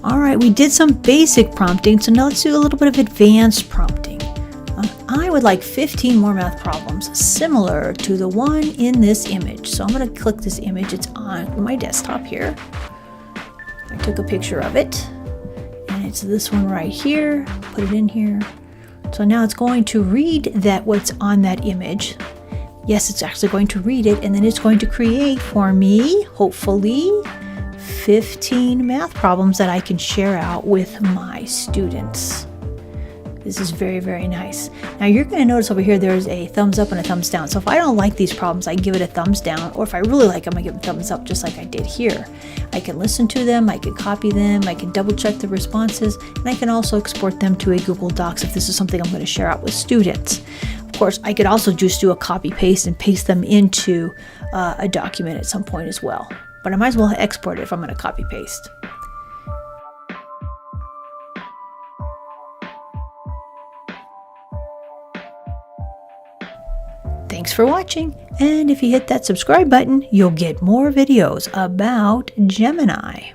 All right, we did some basic prompting, so now let's do a little bit of advanced prompting. I would like 15 more math problems similar to the one in this image. So I'm going to click this image. It's on my desktop here. I took a picture of it, and it's this one right here. Put it in here. So now it's going to read what's on that image. Yes, it's actually going to read it, and then it's going to create for me, hopefully, 15 math problems that I can share out with my students. This is very, very nice. Now you're going to notice over here there's a thumbs up and a thumbs down. So if I don't like these problems, I give it a thumbs down, or if I really like them, I give it a thumbs up, just like I did here. I can listen to them, I can copy them, I can double check the responses, and I can also export them to a Google Docs if this is something I'm going to share out with students. Of course, I could also just do a copy paste and paste them into a document at some point as well. But I might as well export it if I'm going to copy paste. Thanks for watching, and if you hit that subscribe button, you'll get more videos about Gemini.